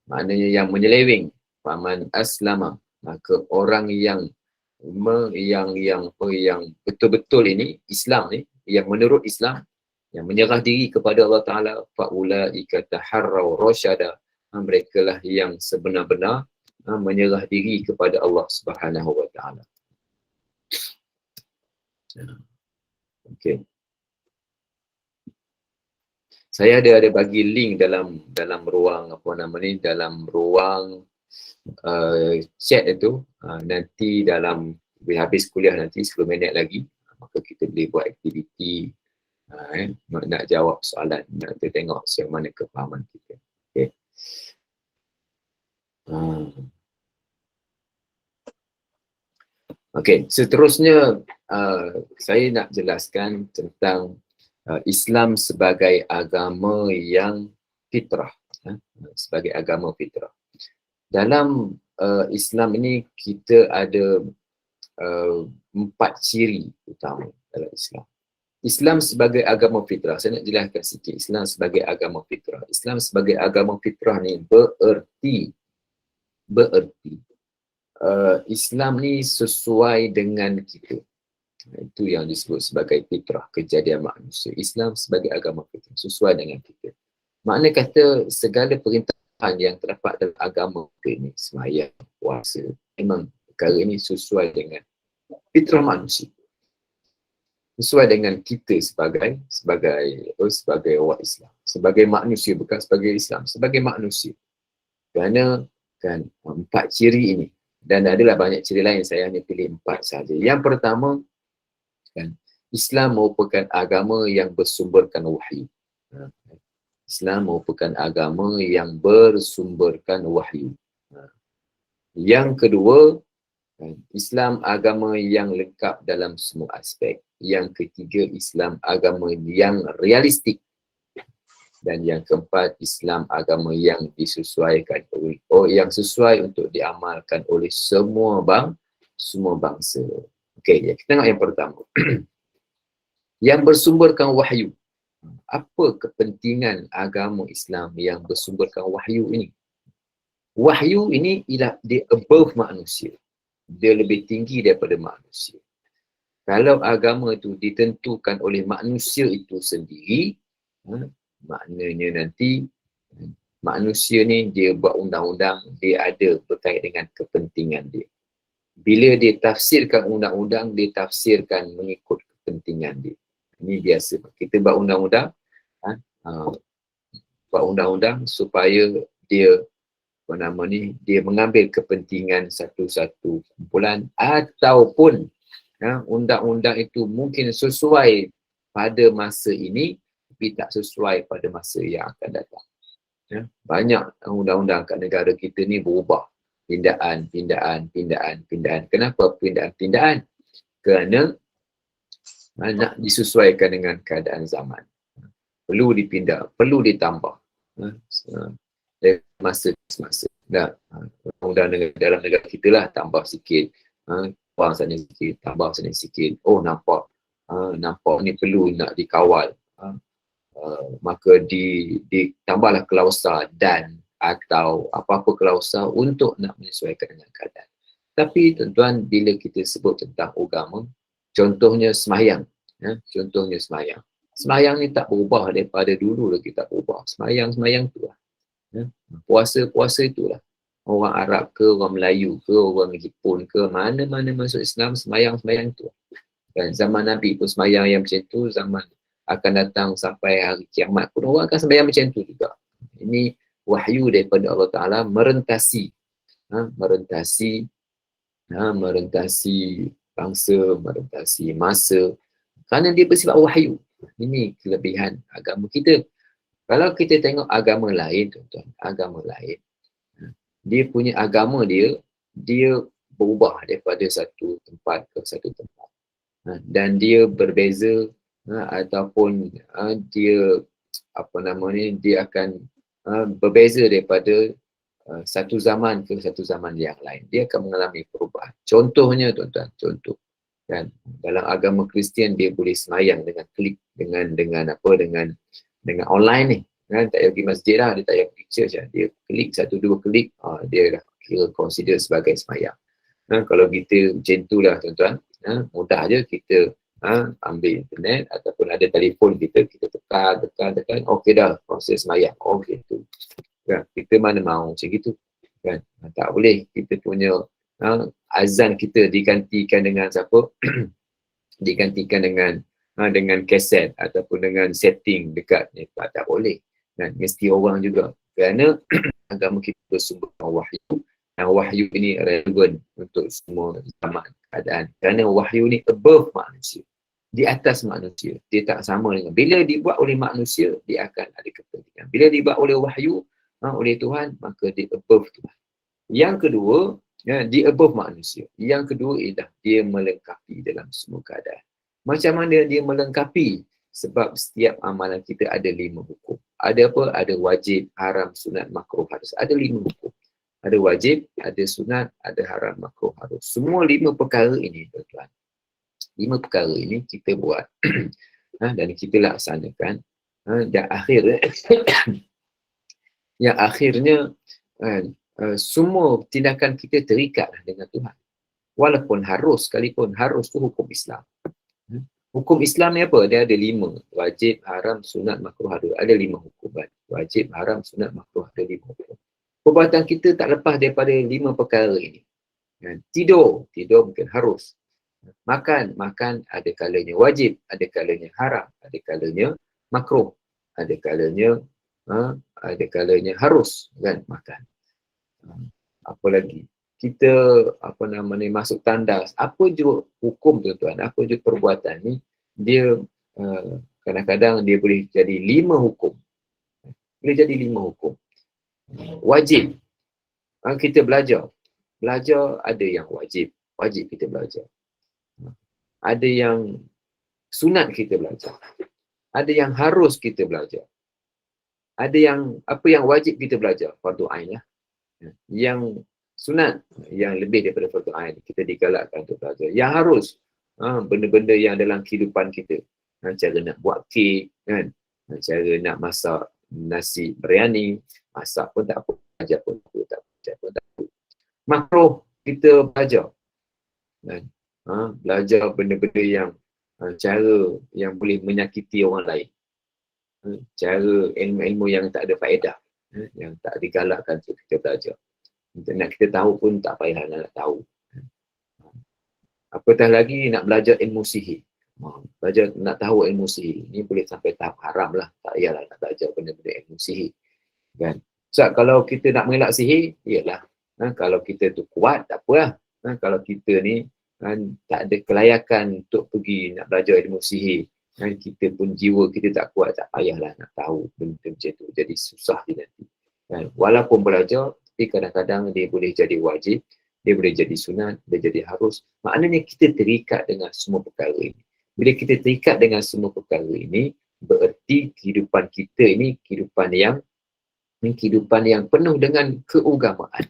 maknanya yang menyeleweng. Faman aslama, maka orang yang betul-betul ini Islam ni, yang menurut Islam, yang menyerah diri kepada Allah Ta'ala, fa'ulaika taharraw rasyada, mereka lah yang sebenar-benar menyerah diri kepada Allah Subhanahu wa Ta'ala. Okey. Saya ada bagi link dalam ruang dalam ruang chat itu. Nanti habis kuliah nanti 10 minit lagi, maka kita boleh buat aktiviti nak jawab soalan, nak tengok sejauh mana kefahaman kita. Okay. Okey, seterusnya saya nak jelaskan tentang Islam sebagai agama yang fitrah. Sebagai agama fitrah. Dalam Islam ini kita ada 4 ciri utama dalam Islam. Islam sebagai agama fitrah, saya nak jelaskan sikit. Islam sebagai agama fitrah. Islam sebagai agama fitrah ni bererti Islam ni sesuai dengan kita. Itu yang disebut sebagai fitrah, kejadian manusia. Islam sebagai agama fitrah, sesuai dengan kita. Makna kata segala perintahan yang terdapat dalam agama kita ni, sembahyang, puasa, memang perkara ni sesuai dengan fitrah manusia. Sesuai dengan kita sebagai orang Islam. Sebagai manusia, bukan sebagai Islam. Sebagai manusia. Kerana kan 4 ciri ini. Dan adalah banyak ciri lain, saya hanya pilih 4 sahaja. Yang pertama, kan, Islam merupakan agama yang bersumberkan wahyu. Islam merupakan agama yang bersumberkan wahyu. Yang kedua, Islam agama yang lengkap dalam semua aspek. Yang ketiga, Islam agama yang realistik. Dan yang keempat, Islam agama yang disesuaikan yang sesuai untuk diamalkan oleh semua bangsa. Okey, kita tengok yang pertama. Yang bersumberkan wahyu. Apa kepentingan agama Islam yang bersumberkan wahyu ini? Wahyu ini ialah dia above manusia. Dia lebih tinggi daripada manusia. Kalau agama itu ditentukan oleh manusia itu sendiri, maknanya nanti manusia ni dia buat undang-undang, dia ada berkait dengan kepentingan dia. Bila dia tafsirkan undang-undang, dia tafsirkan mengikut kepentingan dia. Ini biasa. Kita buat undang-undang, supaya dia dia mengambil kepentingan satu-satu kumpulan, ataupun undang-undang itu mungkin sesuai pada masa ini tapi tak sesuai pada masa yang akan datang. Ya. Banyak undang-undang kat negara kita ni berubah. Pindaan. Kenapa pindaan? Kerana nak disesuaikan dengan keadaan zaman. Perlu dipindah, perlu ditambah. Dari masa ke masa. Undang-undang dalam negara kita lah tambah sikit. Kurang sana sikit, tambah sana sikit. Oh nampak ni perlu nak dikawal. Maka ditambahlah klausa dan atau apa-apa klausa untuk nak menyesuaikan dengan keadaan. Tapi tuan-tuan, bila kita sebut tentang agama, contohnya semayang. Contohnya semayang. Semayang ni tak berubah daripada dulu lagi, tak berubah. Semayang tu lah. Puasa itulah. Orang Arab ke, orang Melayu ke, orang Jepun ke, mana-mana masuk Islam, semayang tu. Dan zaman Nabi pun semayang yang macam tu, zaman akan datang sampai hari kiamat pun orang akan sembahyang macam tu juga. Ini wahyu daripada Allah Ta'ala merentasi bangsa, merentasi masa, kerana dia bersifat wahyu. Ini kelebihan agama kita. Kalau kita tengok agama lain, tuan-tuan, agama lain, dia punya agama dia berubah daripada satu tempat ke satu tempat. Dan dia berbeza ataupun dia dia akan berbeza daripada satu zaman ke satu zaman yang lain. Dia akan mengalami perubahan. Contohnya tuan-tuan, kan dalam agama Kristian dia boleh semayang dengan klik, dengan online ni, kan tak payah pergi masjid lah, dia tak payah pergi church lah. Dia klik 1-2 klik, dia dah kira consider sebagai semayang. Kalau kita macam tu lah tuan-tuan, mudah je kita ambil internet ataupun ada telefon kita tekan, okey dah, proses semayang. Gitu. Kan? Kita mana mahu macam gitu. Kan? Tak boleh kita punya azan kita digantikan dengan siapa? Digantikan dengan kaset ataupun dengan setting dekat ni. Tak boleh. Kan? Mesti orang juga. Kerana agama kita bersumber wahyu. Dan wahyu ini relevan untuk semua zaman, keadaan. Kerana wahyu ni above manusia. Di atas manusia. Dia tak sama dengan. Bila dibuat oleh manusia, dia akan ada kepentingan. Bila dibuat oleh wahyu, oleh Tuhan, maka dia above Tuhan. Yang kedua, dia above manusia. Yang kedua ialah dia melengkapi dalam semua keadaan. Macam mana dia melengkapi? Sebab setiap amalan kita ada 5 hukum. Ada apa? Ada wajib, haram, sunat, makruh, harus. Ada 5 hukum. Ada wajib, ada sunat, ada haram, makruh, harus. Semua 5 perkara ini, tuan-tuan. 5 perkara ini kita buat dan kita laksanakan. Dan akhirnya semua tindakan kita terikat dengan Tuhan. Walaupun harus, sekalipun harus tu hukum Islam. Hukum Islam ni apa? Dia ada 5. Wajib, haram, sunat, makruh, harus. Ada 5 hukum. Wajib, haram, sunat, makruh, ada 5 hukum. Perbuatan kita tak lepas daripada 5 perkara ini. Tidur mungkin harus. Makan ada kalanya wajib, ada kalanya haram, ada kalanya makruh, ada kalanya harus kan makan. Apa lagi? Kita masuk tandas. Apa je hukum tuan-tuan? Apa je perbuatan ni? Dia kadang-kadang dia boleh jadi 5 hukum. Boleh jadi 5 hukum. Wajib. Kita belajar. Belajar ada yang wajib kita belajar. Ada yang sunat kita belajar. Ada yang harus kita belajar. Ada yang apa yang wajib kita belajar, fardu ain lah. Yang sunat, yang lebih daripada fardu ain, kita digalakkan untuk belajar. Yang harus, benda-benda yang dalam kehidupan kita. Cara nak buat kek, kan? Cara nak masak nasi biryani, masak pun tak apa, belajar pun tak apa. Makruh kita belajar. Kan? Belajar benda-benda yang cara yang boleh menyakiti orang lain. Cara ilmu-ilmu yang tak ada faedah, yang tak digalakkan untuk kita belajar. Nak kita tahu pun tak payah nak tahu. Apatah lagi nak belajar ilmu sihir. Belajar nak tahu ilmu sihir. Ini boleh sampai tahap haram lah. Tak payahlah nak belajar benda-benda ilmu sihir. Kan? So, kalau kita nak mengelak sihir, iyalah. Kalau kita tu kuat, tak apalah. Kalau kita ni tak ada kelayakan untuk pergi nak belajar ilmu sihir, Dan kita pun jiwa kita tak kuat, tak payahlah nak tahu benda macam tu. Jadi susah dia nanti. Dan walaupun belajar, tapi kadang-kadang dia boleh jadi wajib, dia boleh jadi sunat, dia jadi harus. Maknanya kita terikat dengan semua perkara ini. Bila kita terikat dengan semua perkara ini, bererti kehidupan kita ini kehidupan yang penuh dengan keagamaan.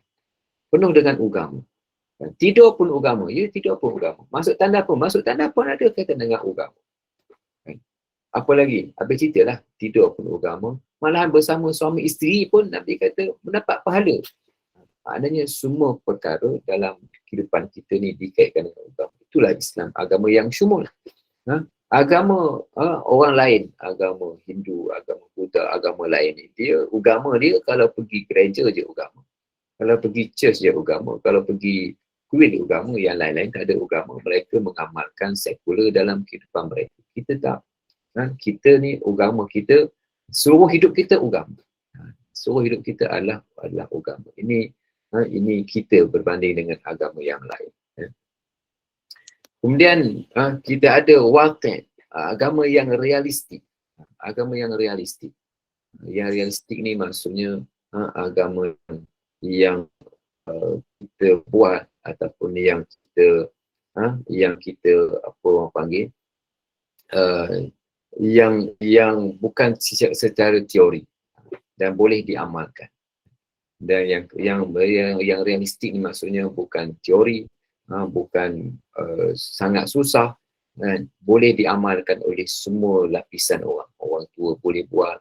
Penuh dengan agama. Tidur pun agama. Ya, tidur pun agama. Masuk tanda pun ada kaitan dengan agama. Apa lagi? Habis ceritalah, tidur pun agama. Malahan bersama suami isteri pun Nabi kata mendapat pahala. Maknanya semua perkara dalam kehidupan kita ni dikaitkan dengan agama. Itulah Islam, agama yang syumul. Agama orang lain, agama Hindu, agama Buddha, agama lain ni, agama dia kalau pergi gereja je agama. Kalau pergi church je agama. Kalau pergi kuil agama, yang lain-lain tak ada agama. Mereka mengamalkan sekular dalam kehidupan mereka. Kita tak. Kita ni agama kita, seluruh hidup kita agama. Seluruh hidup kita adalah agama. Ini kita berbanding dengan agama yang lain. Kemudian kita ada waqi', agama yang realistik. Agama yang realistik. Yang realistik ni maksudnya agama yang kita buat ataupun yang kita apa orang panggil yang bukan secara teori dan boleh diamalkan. Dan yang realistik ni maksudnya bukan teori, bukan sangat susah, dan boleh diamalkan oleh semua lapisan orang. Orang tua boleh buat,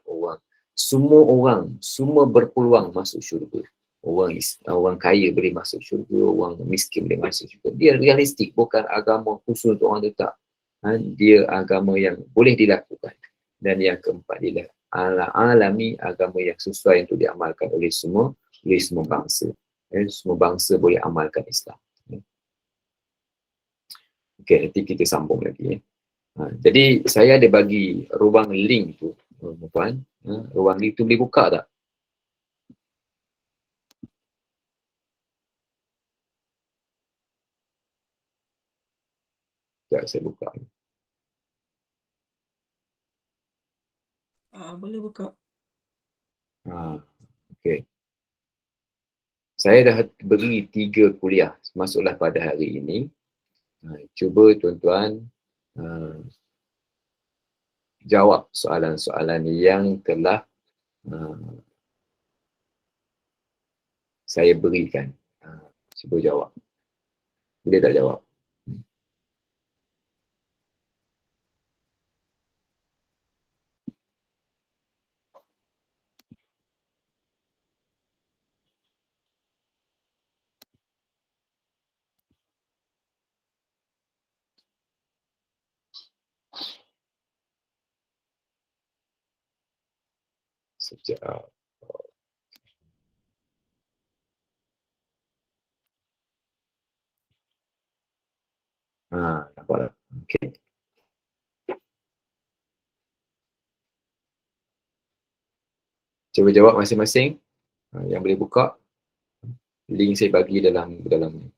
semua berpeluang masuk syurga. Orang kaya boleh masuk syurga, orang miskin boleh masuk syurga. Dia realistik, bukan agama khusus untuk orang tetap. Dia agama yang boleh dilakukan. Dan yang keempat dia alami, agama yang sesuai untuk diamalkan oleh semua bangsa. Semua bangsa boleh amalkan Islam. Okey, nanti kita sambung lagi. Jadi saya ada bagi ruang link tu, tuan. Ruang link tu boleh buka tak? Sekejap saya buka. Boleh buka. Okey. Saya dah beri 3 kuliah, masuklah pada hari ini. Cuba tuan-tuan jawab soalan-soalan yang telah saya berikan. Cuba jawab. Boleh tak jawab? Sekejap. Nampak tak? Okey. Cuba jawab masing-masing. Yang boleh buka. Link saya bagi dalam ni.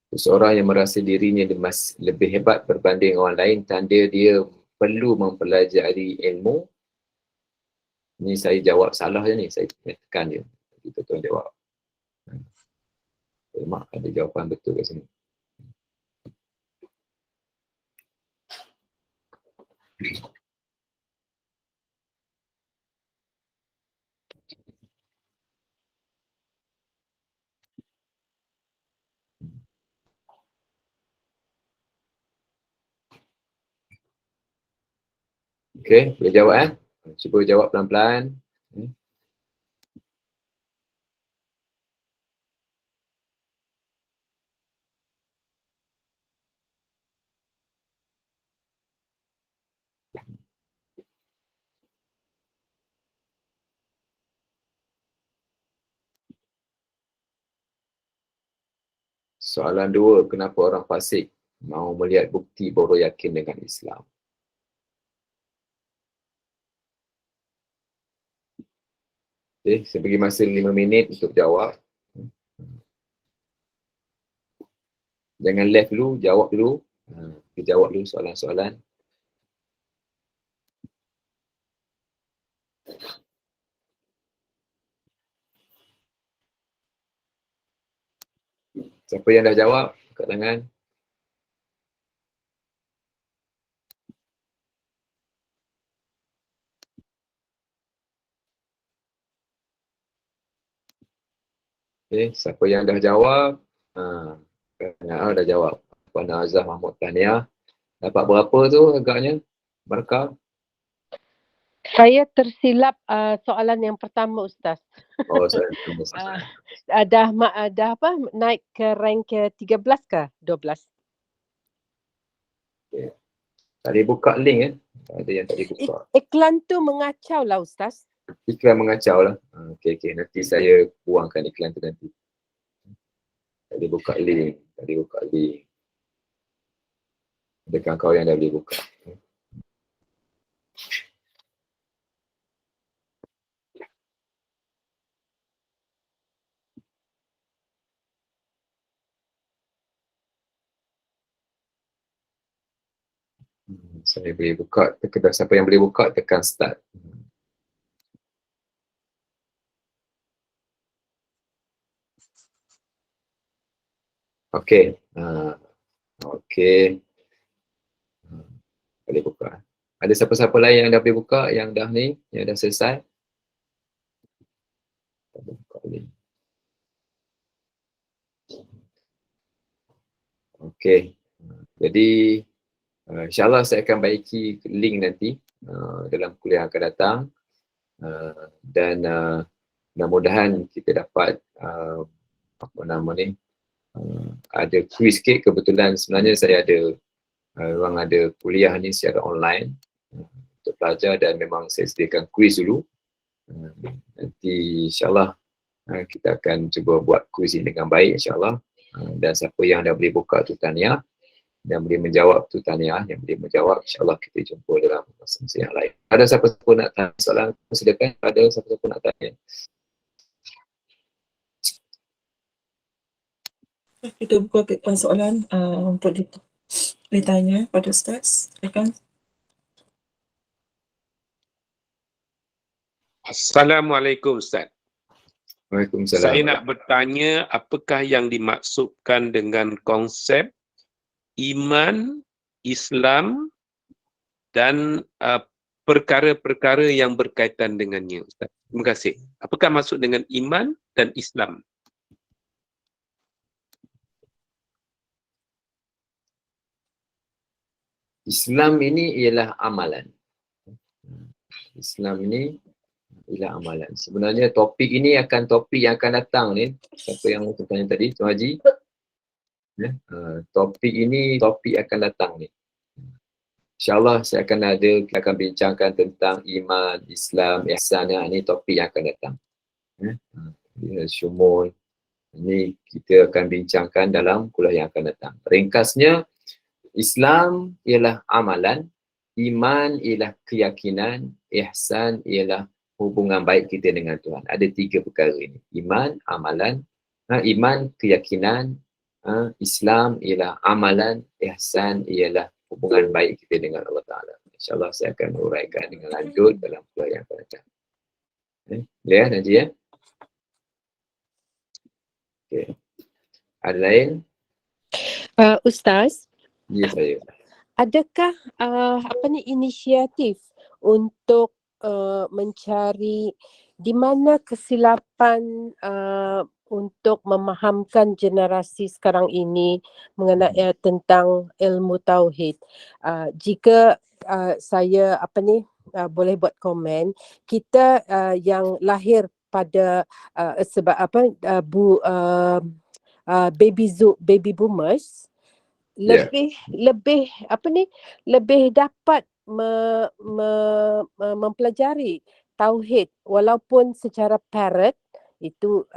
Seseorang yang merasa dirinya lebih hebat berbanding orang lain, tanda dia perlu mempelajari ilmu. Ni saya jawab salah je ni, saya tekan je. Kita tuan jawab. Mak ada jawapan betul kat sini. Okey, boleh jawab Cuba jawab pelan-pelan. Soalan 2, kenapa orang fasik mahu melihat bukti baru yakin dengan Islam? Okey, saya bagi masa 5 minit untuk jawab. Jangan left dulu, jawab dulu. Kita jawab dulu soalan-soalan. Siapa yang dah jawab? Angkat tangan. Okay, siapa yang dah jawab? Dah jawab. Puan Azhar Mahmud Tahniah. Dapat berapa tu agaknya? Markah? Saya tersilap soalan yang pertama, Ustaz. Oh, saya Dah apa naik ke rank ke 13 ke 12? okay. Tak boleh buka link Tak ada yang tak boleh buka. Iklan tu mengacau lah, Ustaz. Iklan mengacau lah. Okey. Nanti saya buangkan iklan tu nanti. Tak boleh buka link. Adakah kau yang dah boleh buka? Saya boleh buka. Siapa yang boleh buka, tekan start. Okey. Okey. Boleh buka. Ada siapa-siapa lain yang dah boleh buka, yang dah ni, yang dah selesai? Buka link. Okey. Jadi InsyaAllah saya akan baiki link nanti dalam kuliah yang akan datang. Dan mudah-mudahan kita dapat ada quiz sikit. Kebetulan sebenarnya saya ada orang ada kuliah ni secara online untuk pelajar, dan memang saya sediakan quiz dulu. Nanti insyaAllah kita akan cuba buat quiz ini dengan baik insyaAllah. Dan siapa yang dah boleh buka tu tahniah, yang boleh menjawab tu tahniah, yang boleh menjawab insyaAllah kita jumpa dalam masa-masa yang lain. Ada siapa-siapa nak tanya soalan? Silakan. Ada siapa-siapa nak tanya? Kita buka soalan untuk ditanya pada Ustaz. Silakan. Assalamualaikum Ustaz. Waalaikumsalam. Saya nak bertanya, apakah yang dimaksudkan dengan konsep iman, Islam dan perkara-perkara yang berkaitan dengannya, Ustaz? Terima kasih. Apakah maksud dengan iman dan Islam? Islam ini ialah amalan. Islam ini ialah amalan. Sebenarnya topik ini topik yang akan datang ni. Siapa yang tanya tadi, Tuan Haji? Topik ini topik akan datang ni. InsyaAllah kita akan bincangkan tentang iman, Islam, ihsan. Ini topik yang akan datang. Syumul. Ini kita akan bincangkan dalam kuliah yang akan datang. Ringkasnya, Islam ialah amalan, iman ialah keyakinan, ihsan ialah hubungan baik kita dengan Tuhan. Ada 3 perkara ini. Iman, amalan, iman, keyakinan, Islam ialah amalan, ihsan ialah hubungan baik kita dengan Allah Ta'ala. InsyaAllah saya akan uraikan dengan lanjut dalam kuliah yang akan datang. Boleh Najib ya? Okay. Ada lain? Ustaz, Ya saya. adakah inisiatif untuk mencari di mana kesilapan untuk memahamkan generasi sekarang ini mengenai tentang ilmu tauhid? Jika saya boleh buat komen, kita yang lahir pada baby boomers lebih dapat mempelajari tauhid walaupun secara parrot itu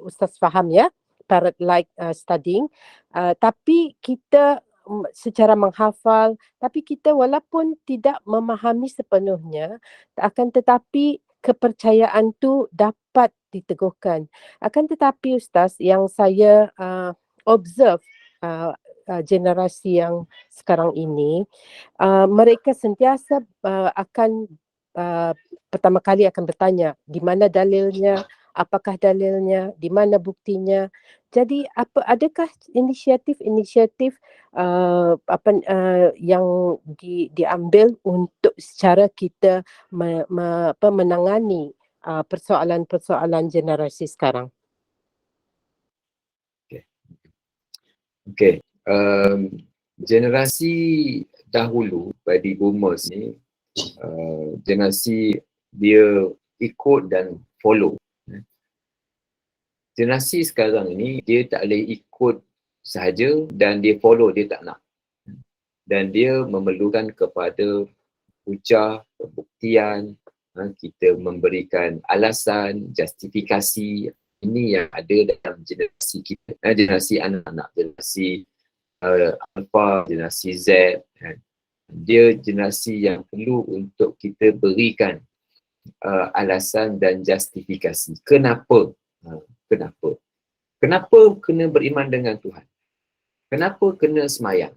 Ustaz faham ya, parrot like studying, tapi kita secara menghafal, tapi kita walaupun tidak memahami sepenuhnya, akan tetapi kepercayaan tu dapat diteguhkan. Akan tetapi Ustaz, yang saya observe generasi yang sekarang ini, mereka sentiasa akan pertama kali akan bertanya di mana dalilnya, apakah dalilnya, di mana buktinya. Jadi adakah inisiatif-inisiatif yang diambil untuk secara kita menangani persoalan-persoalan generasi sekarang? Okey. Generasi dahulu, baby boomers ni, generasi dia ikut dan follow. Generasi sekarang ni dia tak boleh ikut sahaja dan dia follow, dia tak nak. Dan dia memerlukan kepada hujah, pembuktian, kita memberikan alasan, justifikasi. Ini yang ada dalam generasi kita, generasi anak-anak, generasi Alpha, generasi Z. Dia generasi yang perlu untuk kita berikan alasan dan justifikasi. Kenapa? Kenapa kena beriman dengan Tuhan? Kenapa kena semayang?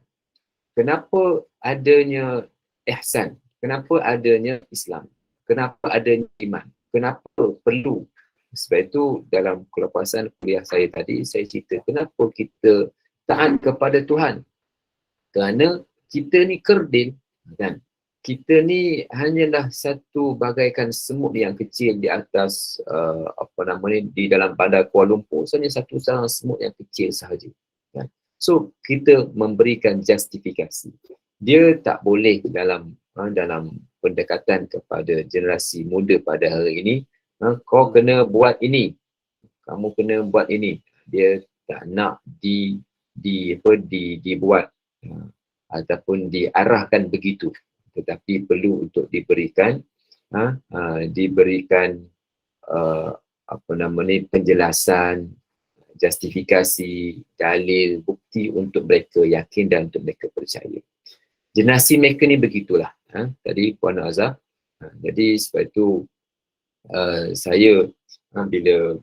Kenapa adanya ihsan? Kenapa adanya Islam? Kenapa adanya iman? Kenapa perlu? Sebab itu dalam kelepasan kuliah saya tadi, saya cerita kenapa kita taat kepada Tuhan. Kerana kita ni kerdil, kan? Kita ni hanyalah satu bagaikan semut yang kecil di atas di dalam bandar Kuala Lumpur, hanya satu sarang semut yang kecil sahaja. Kan? So kita memberikan justifikasi. Dia tak boleh dalam pendekatan kepada generasi muda pada hari ini, kau kena buat ini, kamu kena buat ini. Dia tak nak dibuat ataupun diarahkan begitu, tetapi perlu untuk diberikan penjelasan, justifikasi, dalil, bukti untuk mereka yakin dan untuk mereka percaya. Generasi mereka ni begitulah. Tadi Puan Azhar. Jadi sebab itu saya bila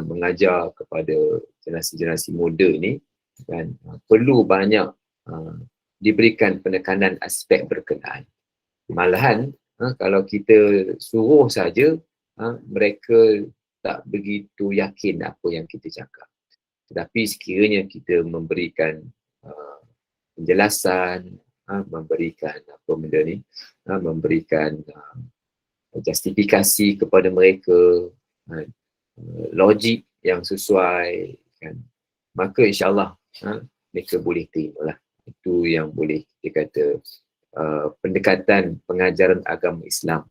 mengajar kepada generasi-generasi muda ni, kan, perlu banyak diberikan penekanan aspek berkenaan. Malahan kalau kita suruh saja, mereka tak begitu yakin apa yang kita cakap. Tetapi sekiranya kita memberikan penjelasan, memberikan memberikan justifikasi kepada mereka, logik yang sesuai, kan, maka insyaAllah mereka boleh terima lah. Itu yang boleh kita kata pendekatan pengajaran agama Islam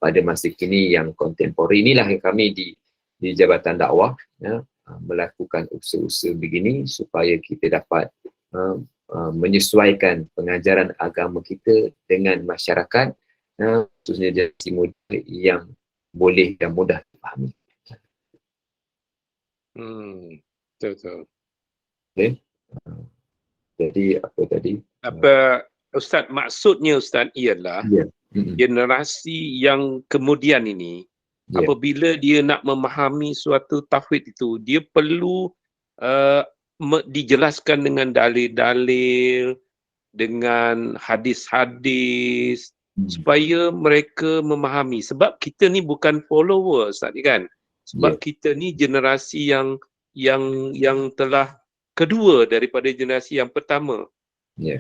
pada masa kini yang kontemporer. Inilah yang kami di Jabatan Dakwah melakukan usaha-usaha begini supaya kita dapat menyesuaikan pengajaran agama kita dengan masyarakat, khususnya generasi muda yang boleh dan mudah dipahami. Betul. Okay. Jadi apa tadi? Ustaz, maksudnya Ustaz ialah generasi yang kemudian ini, apabila dia nak memahami suatu tauhid itu, dia perlu dijelaskan dengan dalil-dalil, dengan hadis-hadis, supaya mereka memahami. Sebab kita ni bukan follower, Ustaz, kan? Sebab kita ni generasi yang telah kedua daripada generasi yang pertama.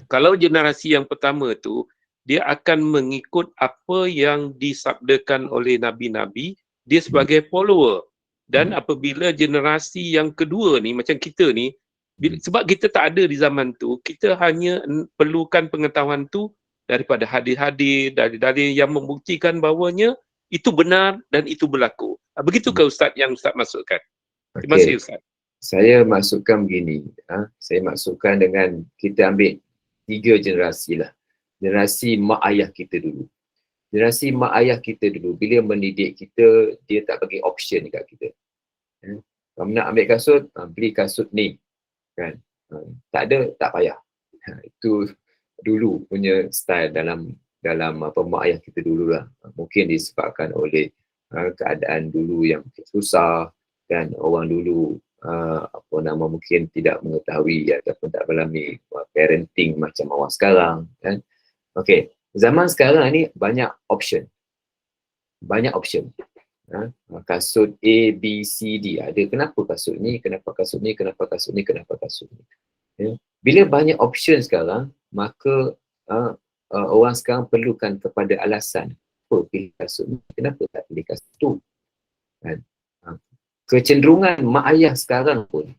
Kalau generasi yang pertama tu, dia akan mengikut apa yang disabdakan oleh nabi-nabi, dia sebagai follower. Dan apabila generasi yang kedua ni, macam kita ni, sebab kita tak ada di zaman tu, kita hanya perlukan pengetahuan tu daripada hadis-hadis, dalil-dalil yang membuktikan bahawanya itu benar dan itu berlaku. Begitukah Ustaz yang Ustaz maksudkan? Terima kasih Ustaz. Saya masukkan begini, saya masukkan dengan kita ambil 3 generasi lah. Generasi mak ayah kita dulu. Generasi mak ayah kita dulu, bila mendidik kita, dia tak bagi option dekat kita. Kamu nak ambil kasut, beli kasut ni. Kan? Tak ada, tak payah. Itu dulu punya style dalam mak ayah kita dulu lah. Mungkin disebabkan oleh keadaan dulu yang susah, kan, orang dulu apa nama, mungkin tidak mengetahui ataupun tak mengalami parenting macam awak sekarang, kan. Okey, zaman sekarang ni banyak option. Kasut A, B, C, D ada. Kenapa kasut ni, kenapa kasut ni, kenapa kasut ni, kenapa kasut ni, ya. Bila banyak option sekarang, maka orang sekarang perlukan kepada alasan, apa pilih kasut ni, kenapa tak pilih kasut tu, kan. Kecenderungan mak ayah sekarang pun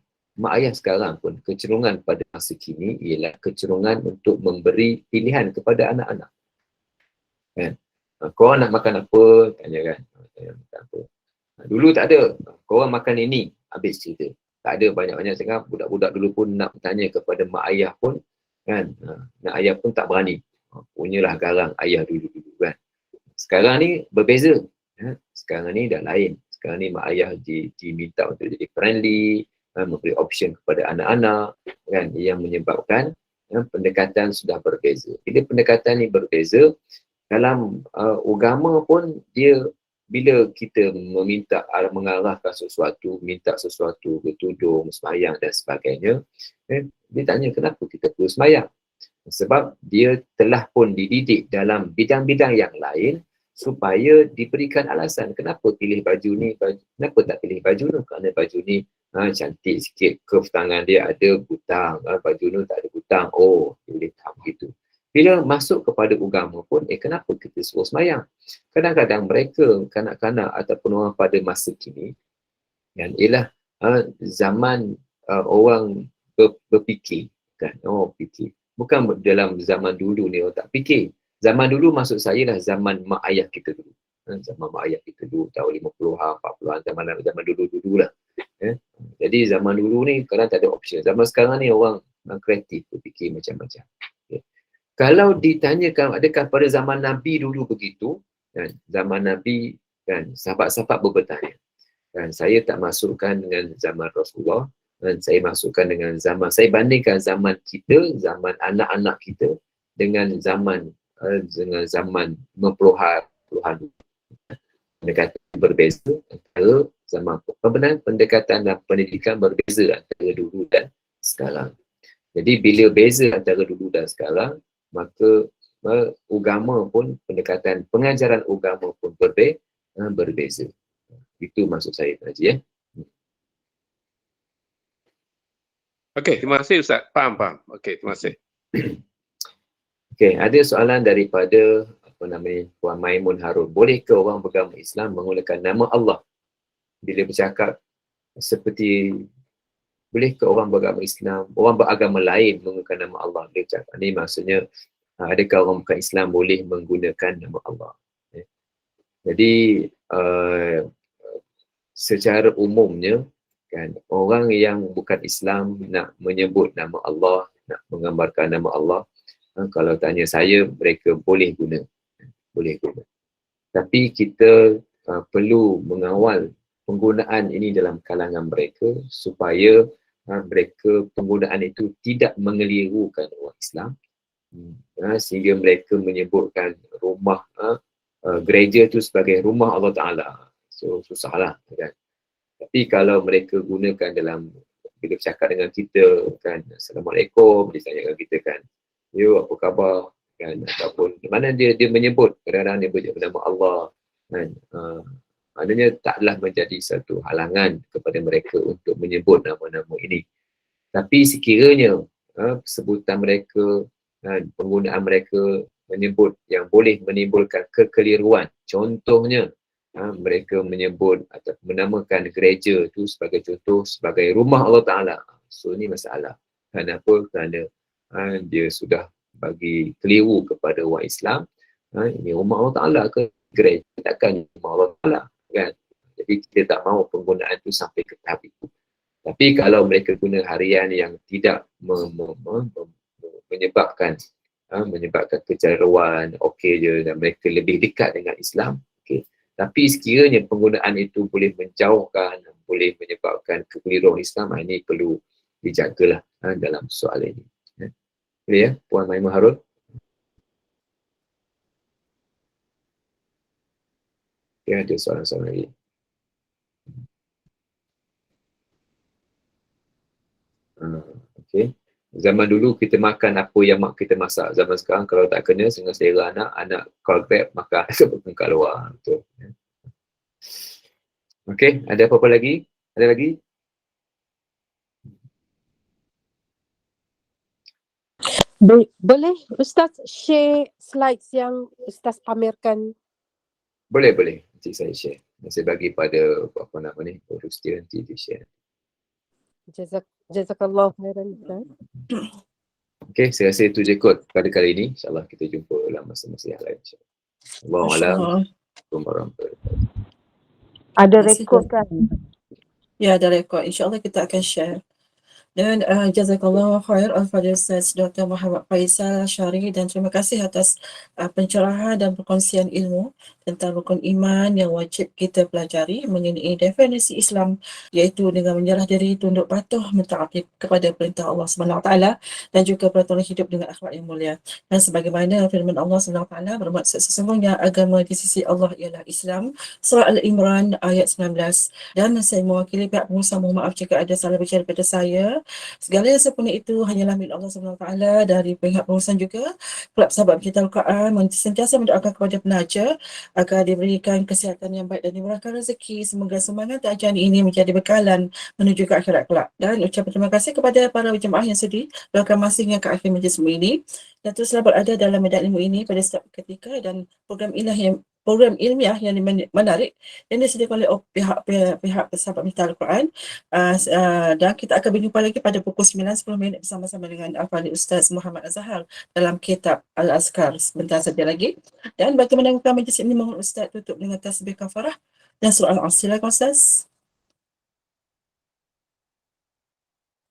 kecenderungan pada masa kini ialah kecenderungan untuk memberi pilihan kepada anak-anak, kan. Kau nak makan apa, tanya, kan. Tanya makan apa. Dulu tak ada, korang makan ini, habis cerita. Tak ada banyak-banyak sangat. Budak-budak dulu pun nak bertanya kepada mak ayah pun, kan, mak ayah pun tak berani. Punyalah garang ayah dulu-dulu, kan. Sekarang ni berbeza, sekarang ni dah lain. Sekarang ni mak ayah diminta untuk jadi friendly, memberi option kepada anak-anak, kan, yang menyebabkan pendekatan sudah berbeza. Bila pendekatan ni berbeza, dalam agama pun dia, bila kita meminta mengarahkan sesuatu, minta sesuatu, bertudung, sembahyang dan sebagainya, dia tanya kenapa kita perlu sembahyang. Sebab dia telah pun dididik dalam bidang-bidang yang lain supaya diberikan alasan kenapa pilih baju ni, kenapa tak pilih baju ni, kerana baju ni cantik sikit, curve tangan dia ada butang, baju ni tak ada butang, oh dia boleh tahu begitu. Bila masuk kepada agama pun, kenapa kita suruh sembahyang? Kadang-kadang mereka, kanak-kanak ataupun orang pada masa kini, kan, ialah zaman orang berfikir, kan, fikir. Bukan dalam zaman dulu ni orang tak fikir. Zaman dulu maksud saya lah zaman mak ayah kita dulu. Zaman mak ayah kita dulu, tahun 50-an, 40-an, zaman dulu-dulu lah. Jadi zaman dulu ni kadang tak ada option. Zaman sekarang ni orang kreatif, berfikir macam-macam. Kalau ditanyakan adakah pada zaman Nabi dulu begitu, kan, zaman Nabi, kan, sahabat-sahabat bertanya, kan, saya tak masukkan dengan zaman Rasulullah, dan saya masukkan dengan zaman, saya bandingkan zaman kita, zaman anak-anak kita dengan zaman 90-an, pendekatan berbeza antara zaman pendekatan dan pendidikan berbeza antara dulu dan sekarang. Jadi bila beza antara dulu dan sekarang, maka agama pun, pendekatan pengajaran agama pun berbeza. Itu maksud saya, Haji, ya. Okey, terima kasih Ustaz. Faham. Okey, terima kasih. Okey, ada soalan daripada Puan Maimun Harun. Bolehkah orang beragama Islam menggunakan nama Allah bila bercakap seperti, bolehkah orang beragama Islam, orang beragama lain menggunakan nama Allah bila bercakap? Ini maksudnya, adakah orang bukan Islam boleh menggunakan nama Allah? Jadi secara umumnya, kan, orang yang bukan Islam nak menyebut nama Allah, nak menggambarkan nama Allah, kalau tanya saya, mereka boleh guna. Tapi kita perlu mengawal penggunaan ini dalam kalangan mereka supaya mereka penggunaan itu tidak mengelirukan orang Islam, sehingga mereka menyebutkan rumah gereja itu sebagai rumah Allah Ta'ala. So susahlah, kan. Tapi kalau mereka gunakan dalam, bila bercakap dengan kita, kan, Assalamualaikum, dia tanya dengan kita, kan, yo apa khabar, kan, ataupun di mana dia menyebut, kadang-kadang dia menyebut nama Allah, kan, maknanya taklah menjadi satu halangan kepada mereka untuk menyebut nama-nama ini. Tapi sekiranya sebutan mereka, penggunaan mereka menyebut yang boleh menimbulkan kekeliruan, contohnya mereka menyebut atau menamakan gereja itu sebagai contoh, sebagai rumah Allah Ta'ala, so ini masalah. Kenapa? Kerana dia sudah bagi keliru kepada orang Islam, ini rumah Allah Ta'ala ke gereja, takkan rumah Allah Ta'ala, kan. Jadi kita tak mahu penggunaan itu sampai ke tahap itu. Tapi kalau mereka guna harian yang tidak menyebabkan kecelaruan, okey je, dan mereka lebih dekat dengan Islam, okey. Tapi sekiranya penggunaan itu boleh menjauhkan, boleh menyebabkan kekeliruan Islam, ini perlu dijagalah dalam soal ini. Boleh ya, Puan Maimun Harun? Okay, ada soalan-soalan lagi. Zaman dulu kita makan apa yang mak kita masak. Zaman sekarang kalau tak kena dengan selera anak, anak call grab makan bukan kat luar. Betul. Okey, ada apa-apa lagi? Ada lagi? Boleh Ustaz share slides yang Ustaz pamerkan? Boleh, boleh. Nanti saya share. Saya bagi pada apa nama ni, Rustia nanti dia share. Jazakallah khairan Ustaz. Okey, saya rasa itu je kot pada kali ini. InsyaAllah kita jumpa dalam masa-masa yang lain. Allahu'alam. InsyaAllah. Assalamualaikum warahmatullahi wabarakatuh. Ada Terima kasih, rekod kan? Ya, ada rekod. InsyaAllah kita akan share. Dan jazakallah khair al-Fadhil Ustaz Dr. Muhammad Faisal Syari, dan terima kasih atas pencerahan dan perkongsian ilmu tentang rukun iman yang wajib kita pelajari mengenai definisi Islam, iaitu dengan menyerah diri, tunduk patuh, mentaati kepada perintah Allah SWT, dan juga peraturan hidup dengan akhlak yang mulia. Dan sebagaimana firman Allah SWT bermaksud sesungguhnya agama di sisi Allah ialah Islam. Surah Al-Imran ayat 19. Dan saya mewakili pihak pengusaha, mohon maaf jika ada salah bicara pada saya. Segala yang sempurna itu hanyalah milik Allah SWT. Dari pihak pengurusan juga, Kelab Sahabat Pencinta Al-Quran sentiasa mendoakan kepada penaja agar diberikan kesihatan yang baik dan dimurahkan rezeki. Semoga semangat ajaran ini menjadi bekalan menuju ke akhirat kelak. Dan ucapan terima kasih kepada para jemaah yang sudi luangkan masa hingga ke akhir majlis ini, dan teruslah berada dalam medan ilmu ini pada setiap ketika, dan program ilmiah yang menarik yang disediakan oleh pihak Sahabat Pencinta Al-Quran. Dan kita akan berjumpa lagi pada pukul 9.10 bersama-sama dengan Al-Fadhil Ustaz Muhammad Azhar dalam kitab Al-Azkar sebentar saja lagi. Dan bagi mendengarkan majlis ini, mohon Ustaz tutup dengan tasbih kafarah dan surah Al-Asr. Silakan Ustaz.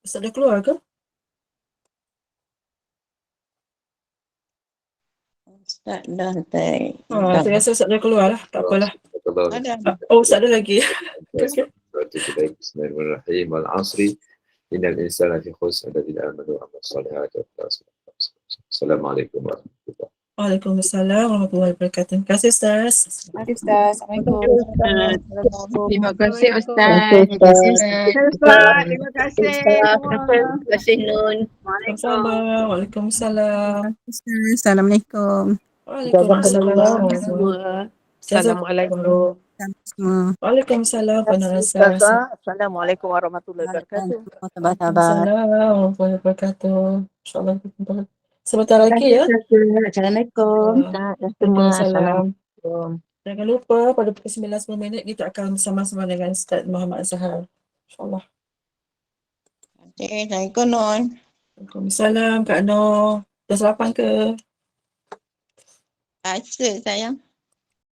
Ustaz dah keluar ke? Ustaz dah tak. Saya rasa Ustaz dah keluar lah. Tak apalah. Ada. Oh, Ustaz ada lagi. Bismillahirrahmanirrahim. Al-Asri. Innal insana fi khusr illa amanu wa amilus solihati. Assalamualaikum warahmatullahi wabarakatuh. Waalaikumsalam warahmatullahi wabarakatuh. Terima kasih Ustaz. Assalamualaikum. Terima kasih Ustaz. Terima kasih, Ustaz. Terima kasih semua. Terima kasih Nun. Sama-sama. Waalaikumsalam. Assalamualaikum. Waalaikumsalam. Assalamualaikum. Waalaikumsalam. Ustazah, Assalamualaikum warahmatullahi wabarakatuh. Waalaikumsalam warahmatullahi wabarakatuh. InsyaAllah kita jumpa lagi. Sebentar lagi ya. Assalamualaikum. Waalaikumsalam. Jangan lupa pada pukul 9.10 kita akan bersama-sama dengan Ustaz Muhammad Azhar. InsyaAllah. Assalamualaikum Nun. Waalaikumsalam Kak Noh. Dah sarapan ke? Asal sayang.